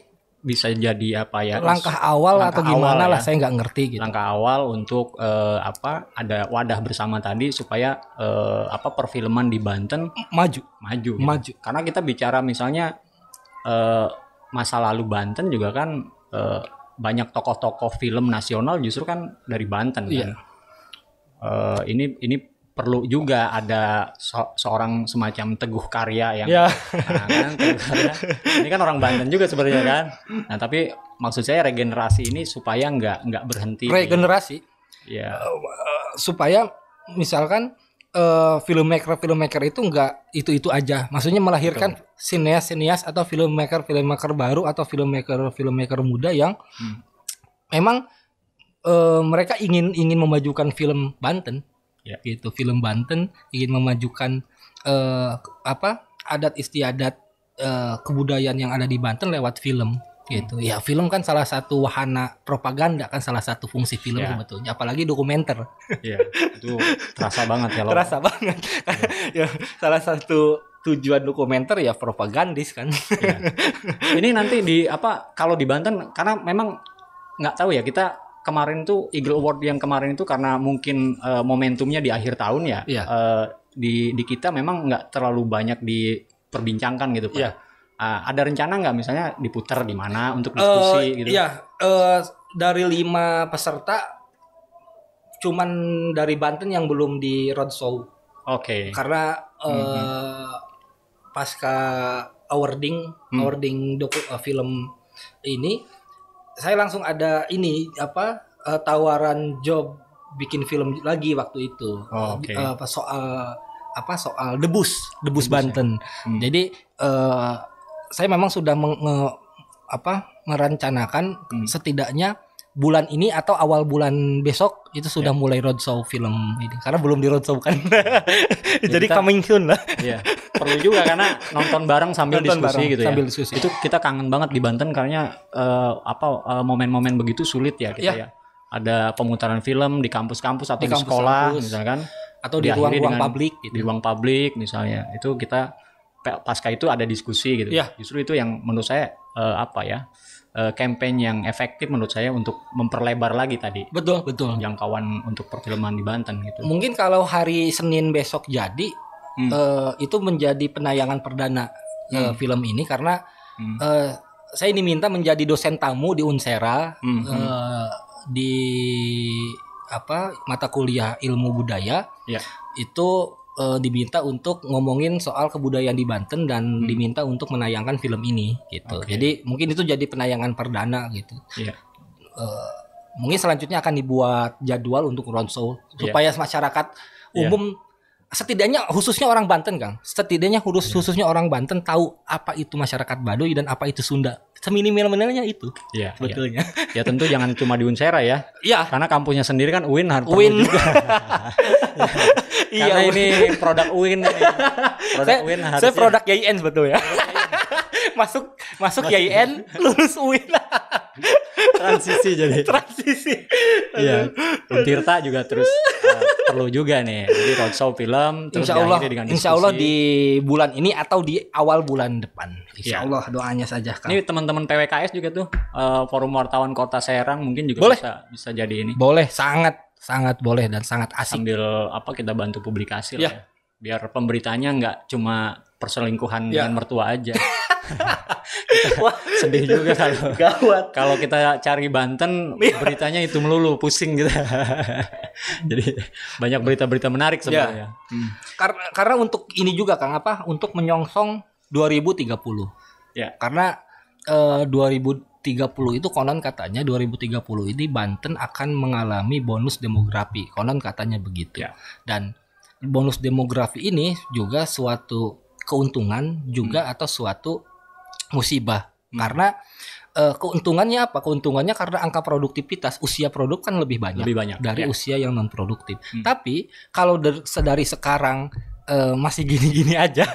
[SPEAKER 5] bisa jadi
[SPEAKER 4] langkah awal atau gimana lah, saya nggak ngerti gitu.
[SPEAKER 5] Langkah awal untuk ada wadah bersama tadi supaya perfilman di Banten maju. Gitu. Karena kita bicara misalnya masa lalu Banten juga kan banyak tokoh-tokoh film nasional justru kan dari Banten kan. Ini perlu juga ada seorang semacam Teguh Karya yang Teguh Karya ini kan orang Banten juga sebenarnya kan. Nah tapi maksud saya regenerasi ini supaya nggak berhenti.
[SPEAKER 4] Regenerasi supaya misalkan filmmaker itu nggak itu aja, maksudnya melahirkan sineas atau filmmaker baru atau filmmaker muda yang memang mereka ingin memajukan film Banten. Gitu, film Banten ingin memajukan adat istiadat kebudayaan yang ada di Banten lewat film gitu. Ya film kan salah satu wahana propaganda, kan salah satu fungsi film sebetulnya, apalagi dokumenter.
[SPEAKER 5] Itu terasa banget ya.
[SPEAKER 4] Terasa banget. Ya, salah satu tujuan dokumenter ya propagandis kan.
[SPEAKER 5] Ini nanti kalau di Banten, karena memang nggak tahu ya, kita kemarin tuh Eagle Award yang kemarin itu karena mungkin momentumnya di akhir tahun ya. Di kita memang nggak terlalu banyak diperbincangkan gitu Pak. Ada rencana nggak misalnya diputar di mana untuk diskusi gitu?
[SPEAKER 4] Dari 5 peserta cuman dari Banten yang belum di roadshow. Karena pasca awarding film ini, saya langsung ada ini tawaran job bikin film lagi waktu itu.
[SPEAKER 5] Oh, okay.
[SPEAKER 4] Soal Debus Banten. Jadi saya memang sudah merencanakan setidaknya bulan ini atau awal bulan besok itu sudah mulai roadshow film ini, karena belum di roadshow kan. Jadi coming soon lah.
[SPEAKER 5] Iya. Perlu juga karena nonton bareng sambil diskusi gitu ya.
[SPEAKER 4] Sambil diskusi.
[SPEAKER 5] Itu kita kangen banget di Banten karena momen-momen begitu sulit ya kita ya. Ada pemutaran film di kampus-kampus atau di sekolah misalkan, atau di ruang-ruang publik gitu. Di ruang publik misalnya. Itu kita pasca itu ada diskusi gitu. Ya. Justru itu yang menurut saya campaign yang efektif menurut saya untuk memperlebar lagi tadi. Betul. Jangkauan untuk perfilman di Banten gitu.
[SPEAKER 4] Mungkin kalau hari Senin besok jadi itu menjadi penayangan perdana film ini karena saya diminta menjadi dosen tamu di Unsera di mata kuliah ilmu budaya. Ya. Itu diminta untuk ngomongin soal kebudayaan di Banten dan diminta untuk menayangkan film ini gitu. Okay. Jadi mungkin itu jadi penayangan perdana gitu. Yeah. Mungkin selanjutnya akan dibuat jadwal untuk roadshow supaya masyarakat umum setidaknya khususnya orang Banten, Kang. Setidaknya khususnya orang Banten tahu apa itu masyarakat Baduy dan apa itu Sunda. Seminimal-minimalnya itu. Iya, sebetulnya.
[SPEAKER 5] Ya tentu jangan cuma di Unsera ya. Iya. Karena kampusnya sendiri kan UIN harus juga. Karena ini produk UIN ini.
[SPEAKER 4] UIN harusnya. Saya produk YIN sebetulnya. masuk YIN, lulus UIN.
[SPEAKER 5] Transisi. Iya. Untirta juga terus perlu juga nih. Jadi roadshow film terus
[SPEAKER 4] Insya Allah di bulan ini atau di awal bulan depan. Insya Allah doanya saja, Kang.
[SPEAKER 5] Ini teman-teman PWKS juga tuh Forum Wartawan Kota Serang mungkin juga bisa jadi ini.
[SPEAKER 4] Boleh, sangat boleh dan sangat asik.
[SPEAKER 5] Sambil kita bantu publikasi lah ya. Biar pemberitanya nggak cuma perselingkuhan dengan mertua aja. Wah, sedih juga kalau kita cari Banten beritanya itu melulu, pusing gitu. Jadi banyak berita-berita menarik sebenarnya.
[SPEAKER 4] Karena untuk ini juga Kang untuk menyongsong 2030. Ya. Karena 2030 itu konon katanya 2030 ini Banten akan mengalami bonus demografi. Konon katanya begitu. Ya. Dan bonus demografi ini juga suatu keuntungan juga atau suatu musibah. Karena keuntungannya apa? Keuntungannya karena angka produktivitas usia produk kan lebih banyak dari usia yang non produktif. Tapi kalau dari sekarang masih gini-gini aja,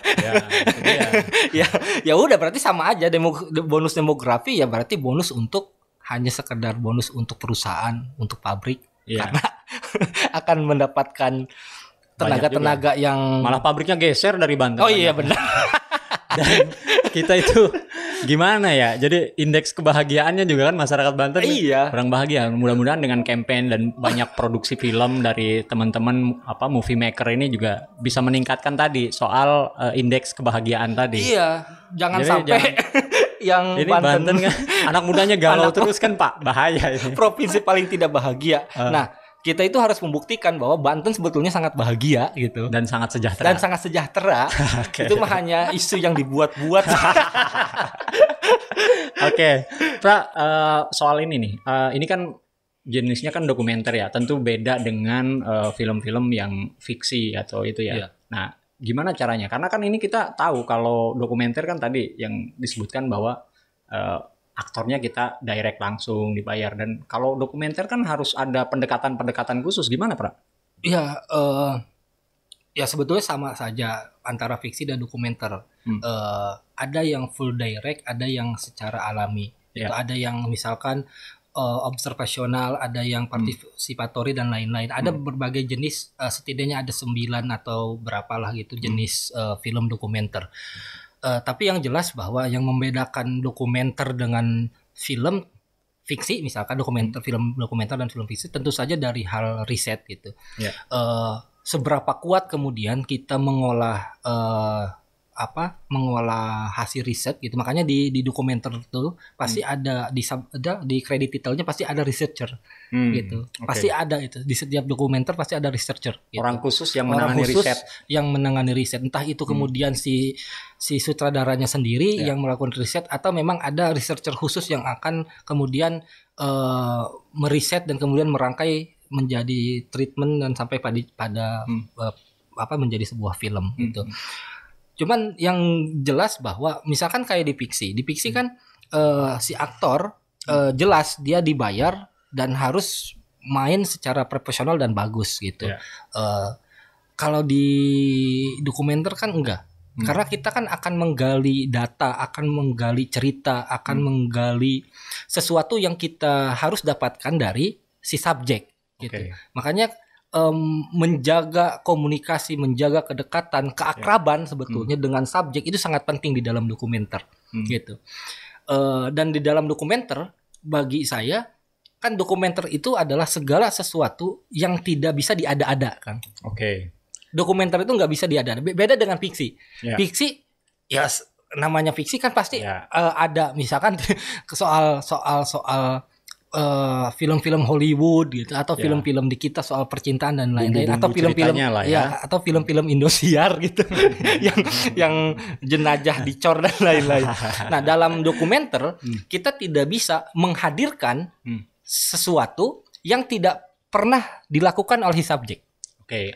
[SPEAKER 4] ya udah berarti sama aja. Bonus demografi ya berarti bonus untuk hanya sekedar bonus untuk perusahaan, untuk pabrik, karena akan mendapatkan tenaga-tenaga yang
[SPEAKER 5] malah pabriknya geser dari Banten.
[SPEAKER 4] Oh iya benar.
[SPEAKER 5] Dan kita itu gimana ya? Jadi indeks kebahagiaannya juga kan masyarakat Banten kurang bahagia. Mudah-mudahan dengan campaign dan banyak produksi film dari teman-teman movie maker ini juga bisa meningkatkan tadi soal indeks kebahagiaan tadi. Iya, jangan sampai yang ini Banten kan anak mudanya galau terus kan Pak, bahaya ini.
[SPEAKER 4] Provinsi paling tidak bahagia. Nah, kita itu harus membuktikan bahwa Banten sebetulnya sangat bahagia gitu
[SPEAKER 5] dan sangat sejahtera.
[SPEAKER 4] Okay. Itu mah hanya isu yang dibuat-buat.
[SPEAKER 5] Oke, Pra, soal ini nih, ini kan jenisnya kan dokumenter ya, tentu beda dengan film-film yang fiksi atau itu ya. Yeah. Nah, gimana caranya? Karena kan ini kita tahu kalau dokumenter kan tadi yang disebutkan bahwa aktornya kita direct langsung dibayar, dan kalau dokumenter kan harus ada pendekatan khusus. Gimana, Pra?
[SPEAKER 4] Ya sebetulnya sama saja antara fiksi dan dokumenter. Ada yang full direct, ada yang secara alami. Itu ada yang misalkan observasional, ada yang partisipatory dan lain-lain. Ada berbagai jenis, setidaknya ada 9 atau berapalah gitu jenis film dokumenter. Tapi yang jelas bahwa yang membedakan dokumenter dengan film fiksi, misalkan film dokumenter dan film fiksi, tentu saja dari hal riset gitu. Seberapa kuat kemudian kita mengolah mengolah hasil riset gitu. Makanya di dokumenter tuh pasti ada di kredit titelnya pasti ada researcher gitu. Pasti ada itu. Di setiap dokumenter pasti ada researcher gitu.
[SPEAKER 5] Orang khusus yang menangani riset.
[SPEAKER 4] Yang menangani riset. Entah itu kemudian si sutradaranya sendiri yang melakukan riset atau memang ada researcher khusus yang akan kemudian meriset dan kemudian merangkai menjadi treatment dan sampai pada menjadi sebuah film gitu. Cuman yang jelas bahwa misalkan kayak di fiksi kan si aktor jelas dia dibayar dan harus main secara profesional dan bagus gitu. Kalau di dokumenter kan enggak. Karena kita kan akan menggali data, akan menggali cerita, akan menggali sesuatu yang kita harus dapatkan dari si subjek gitu. Makanya menjaga komunikasi, menjaga kedekatan, keakraban sebetulnya dengan subjek itu sangat penting di dalam dokumenter gitu. Dan di dalam dokumenter bagi saya kan dokumenter itu adalah segala sesuatu yang tidak bisa diada-adakan. Dokumenter itu nggak bisa diada-ada. Beda dengan fiksi. Fiksi ya namanya fiksi kan pasti ada misalkan soal film-film Hollywood gitu atau film-film di kita soal percintaan dan lain-lain atau film-film atau film-film Indosiar gitu yang jenajah dicor dan lain-lain. Nah, dalam dokumenter kita tidak bisa menghadirkan sesuatu yang tidak pernah dilakukan oleh subjek.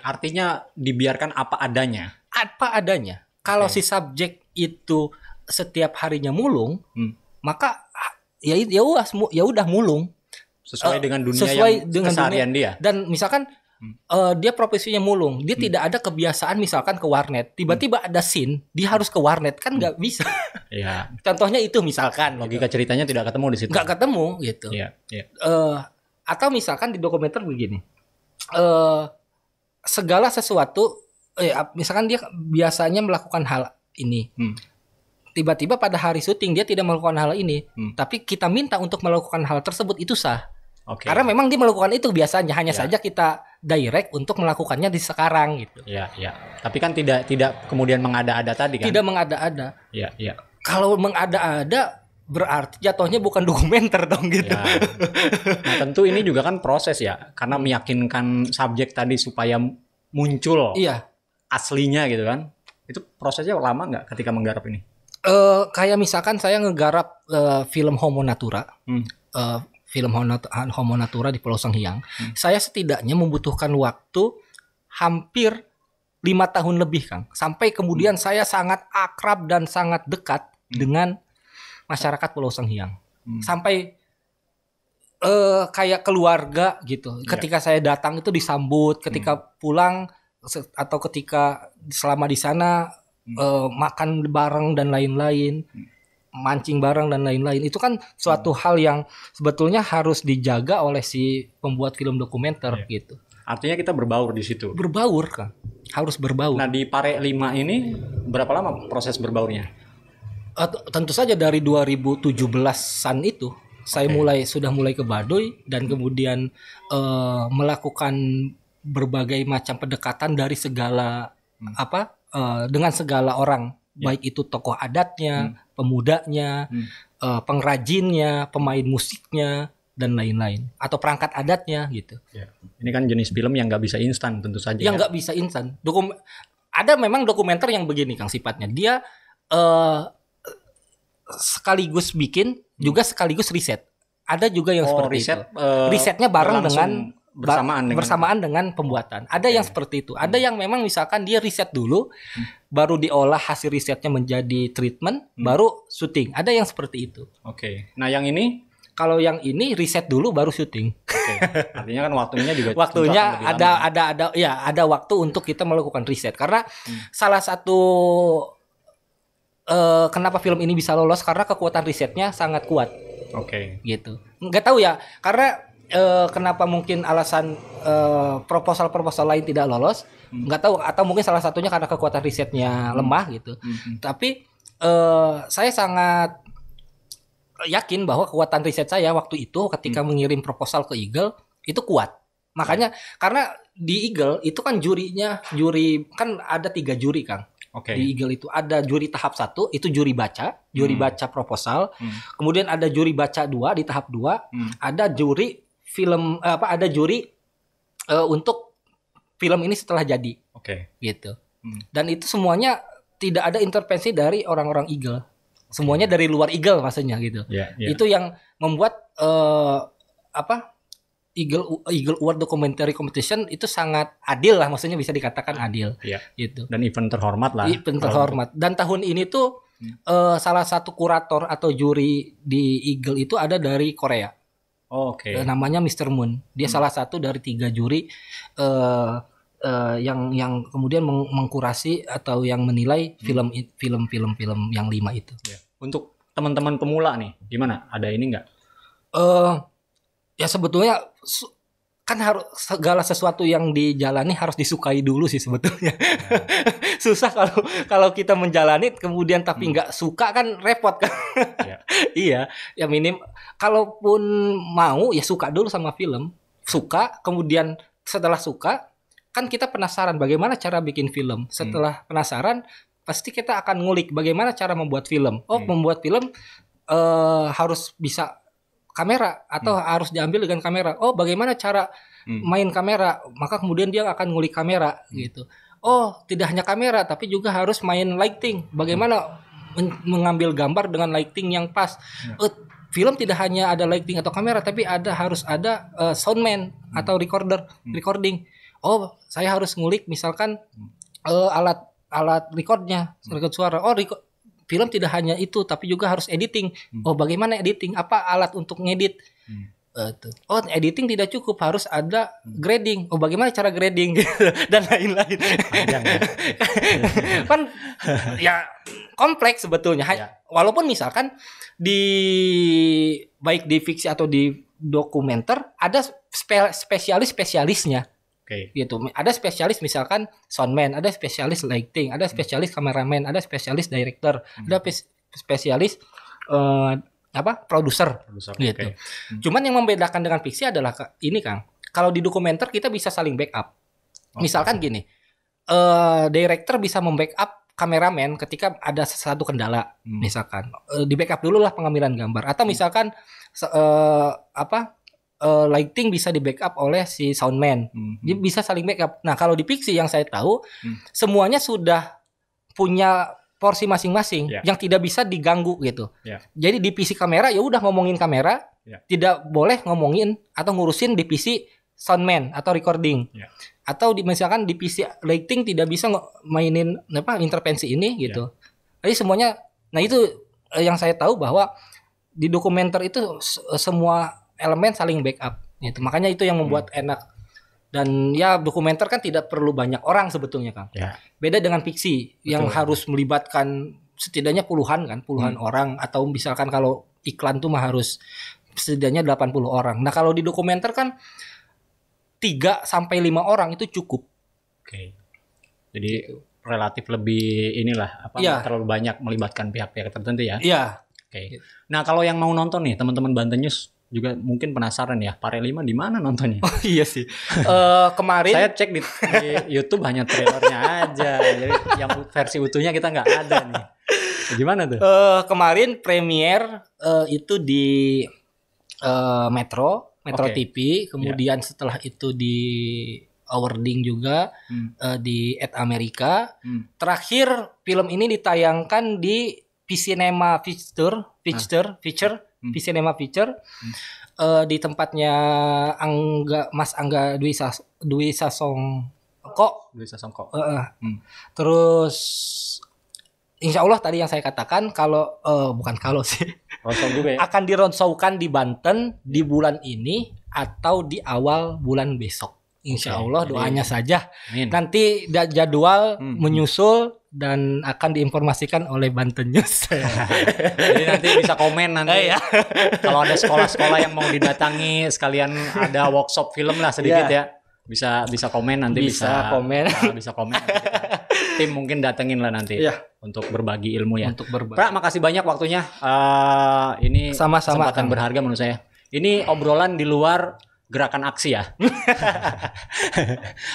[SPEAKER 5] Artinya dibiarkan apa adanya.
[SPEAKER 4] Apa adanya. Kalau si subjek itu setiap harinya mulung, maka ya udah mulung
[SPEAKER 5] sesuai dengan dunia yang keseharian dia.
[SPEAKER 4] Dan misalkan dia profesinya mulung, dia tidak ada kebiasaan misalkan ke warnet, tiba-tiba ada scene dia harus ke warnet kan nggak bisa. Contohnya itu misalkan
[SPEAKER 5] logika ceritanya tidak ketemu di situ.
[SPEAKER 4] Nggak ketemu gitu. Atau misalkan di dokumenter begini, segala sesuatu, misalkan dia biasanya melakukan hal ini. Tiba-tiba pada hari syuting dia tidak melakukan hal ini, tapi kita minta untuk melakukan hal tersebut itu sah. Karena memang dia melakukan itu biasanya, hanya saja kita direct untuk melakukannya di sekarang gitu.
[SPEAKER 5] Tapi kan tidak kemudian mengada-ada tadi kan?
[SPEAKER 4] Tidak mengada-ada. Kalau mengada-ada berarti jatuhnya bukan dokumenter dong gitu.
[SPEAKER 5] Nah tentu ini juga kan proses ya, karena meyakinkan subjek tadi supaya muncul aslinya gitu kan. Itu prosesnya lama nggak ketika menggarap ini?
[SPEAKER 4] Kayak misalkan saya ngegarap film Homo Natura, film Homo Natura di Pulau Senghyang, saya setidaknya membutuhkan waktu hampir 5 tahun lebih, Kang, sampai kemudian saya sangat akrab dan sangat dekat dengan masyarakat Pulau Senghyang, sampai kayak keluarga gitu. Ketika saya datang itu disambut, ketika pulang atau ketika selama di sana. Makan bareng dan lain-lain, mancing bareng dan lain-lain, itu kan suatu hal yang sebetulnya harus dijaga oleh si pembuat film dokumenter gitu.
[SPEAKER 5] Artinya kita berbaur di situ.
[SPEAKER 4] Berbaur kan, harus berbaur.
[SPEAKER 5] Nah di Pare 5 ini berapa lama proses berbaurnya?
[SPEAKER 4] Tentu saja dari 2017-an itu saya sudah mulai ke Baduy dan kemudian melakukan berbagai macam pendekatan dari segala dengan segala orang, baik itu tokoh adatnya, pemudanya, pengrajinnya, pemain musiknya dan lain-lain, atau perangkat adatnya gitu.
[SPEAKER 5] Ini kan jenis film yang nggak bisa instan tentu saja.
[SPEAKER 4] Yang nggak bisa instan. Ada memang dokumenter yang begini, Kang, sifatnya dia sekaligus bikin juga sekaligus riset. Ada juga yang seperti itu. Risetnya bareng bersamaan dengan pembuatan. Ada yang seperti itu. Ada yang memang misalkan dia riset dulu, baru diolah hasil risetnya menjadi treatment, baru syuting. Ada yang seperti itu.
[SPEAKER 5] Nah yang ini?
[SPEAKER 4] Kalau yang ini riset dulu baru syuting.
[SPEAKER 5] Artinya kan waktunya juga.
[SPEAKER 4] Waktunya ada waktu untuk kita melakukan riset. Karena salah satu kenapa film ini bisa lolos karena kekuatan risetnya sangat kuat. Gitu. Nggak tahu ya, karena kenapa mungkin alasan proposal lain tidak lolos, nggak tahu, atau mungkin salah satunya karena kekuatan risetnya lemah gitu. Tapi saya sangat yakin bahwa kekuatan riset saya waktu itu ketika mengirim proposal ke Eagle itu kuat. Makanya karena di Eagle itu kan juri kan ada 3 juri, Kang.
[SPEAKER 5] Oke.
[SPEAKER 4] Di Eagle itu ada juri tahap 1 itu juri baca proposal. Kemudian ada juri baca 2 di tahap 2. Ada juri film ada juri untuk film ini setelah jadi.
[SPEAKER 5] Oke.
[SPEAKER 4] Gitu. Dan itu semuanya tidak ada intervensi dari orang-orang Eagle. Semuanya dari luar Eagle maksudnya gitu. Itu yang membuat Eagle Award Documentary Competition itu sangat adil lah, maksudnya bisa dikatakan adil. Gitu.
[SPEAKER 5] Dan event terhormat lah.
[SPEAKER 4] Event terhormat. Dan tahun ini tuh salah satu kurator atau juri di Eagle itu ada dari Korea.
[SPEAKER 5] Oke.
[SPEAKER 4] Namanya Mr. Moon. Dia salah satu dari 3 juri yang kemudian mengkurasi atau yang menilai film yang 5 itu.
[SPEAKER 5] Untuk teman-teman pemula nih, gimana? Ada ini nggak?
[SPEAKER 4] Ya sebetulnya kan harus segala sesuatu yang dijalani harus disukai dulu sih sebetulnya. Susah kalau kita menjalani kemudian tapi nggak suka kan repot kan. Iya, ya minim. Kalaupun mau ya suka dulu sama film, suka kemudian setelah suka kan kita penasaran bagaimana cara bikin film. Setelah penasaran pasti kita akan ngulik bagaimana cara membuat film. Membuat film harus bisa kamera atau harus diambil dengan kamera. Bagaimana cara main kamera? Maka kemudian dia akan ngulik kamera gitu. Tidak hanya kamera tapi juga harus main lighting. Bagaimana mengambil gambar dengan lighting yang pas. Film tidak hanya ada lighting atau kamera tapi harus ada soundman atau recording. Saya harus ngulik misalkan alat recordnya, record suara. Film tidak hanya itu tapi juga harus editing. Bagaimana editing? Apa alat untuk ngedit? Editing tidak cukup, harus ada grading. Bagaimana cara grading dan lain-lain. Kan ya kompleks sebetulnya. Walaupun misalkan baik di fiksi atau di dokumenter ada spesialisnya. Gitu. Ada spesialis misalkan soundman, ada spesialis lighting, ada spesialis kameramen, ada spesialis director, ada spesialis produser gitu. Cuman yang membedakan dengan fiksi adalah ini Kang. Kalau di dokumenter kita bisa saling backup. Misalkan gini, director bisa membackup kameramen ketika ada satu kendala, misalkan di backup dulu lah pengambilan gambar, atau misalkan lighting bisa di backup oleh si soundman. Dia bisa saling backup. Nah, kalau di fiksi yang saya tahu semuanya sudah punya porsi masing-masing yang tidak bisa diganggu gitu. Jadi divisi kamera ya udah ngomongin kamera, tidak boleh ngomongin atau ngurusin divisi soundman atau recording. Atau misalkan divisi lighting tidak bisa mainin intervensi ini gitu. Jadi semuanya, nah itu yang saya tahu bahwa di dokumenter itu semua elemen saling backup gitu. Makanya itu yang membuat enak. Dan ya dokumenter kan tidak perlu banyak orang sebetulnya Kang. Beda dengan fiksi yang harus melibatkan setidaknya puluhan orang, atau misalkan kalau iklan tuh mah harus setidaknya 80 orang. Nah, kalau di dokumenter kan 3 sampai 5 orang itu cukup. Jadi relatif lebih terlalu banyak melibatkan pihak-pihak tertentu ya. Nah, kalau yang mau nonton nih teman-teman Banten News juga mungkin penasaran ya, Pare 5 di mana nontonnya? Iya sih. Kemarin
[SPEAKER 5] saya cek di YouTube hanya trailernya aja. Jadi yang versi utuhnya kita nggak ada nih. Gimana tuh?
[SPEAKER 4] Kemarin premier itu di Metro TV, kemudian setelah itu di awarding juga di Amerika. Terakhir film ini ditayangkan di Cinema Feature di tempatnya Mas Angga Dwi Sasongko. Terus insya Allah tadi yang saya katakan akan dironsaukan di Banten di bulan ini atau di awal bulan besok. Insya Allah doanya saja. Nanti jadwal menyusul dan akan diinformasikan oleh Banten News.
[SPEAKER 5] Jadi nanti bisa komen nanti kalau ada sekolah-sekolah yang mau didatangi sekalian ada workshop film lah sedikit ya. Bisa komen nanti bisa komen nanti tim mungkin datengin lah nanti untuk berbagi ilmu ya. Pra, makasih banyak waktunya. Ini
[SPEAKER 4] sama-sama
[SPEAKER 5] kesempatan berharga menurut saya. Ini obrolan di luar gerakan aksi ya.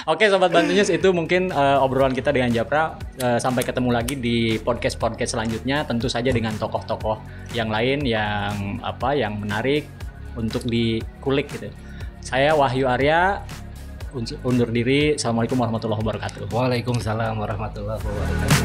[SPEAKER 5] Oke Sobat Bantu News, itu mungkin obrolan kita dengan Japra. Sampai ketemu lagi di podcast selanjutnya, tentu saja dengan tokoh-tokoh yang lain yang menarik untuk dikulik gitu. Saya Wahyu Arya undur diri. Assalamualaikum warahmatullahi wabarakatuh.
[SPEAKER 4] Waalaikumsalam warahmatullahi wabarakatuh.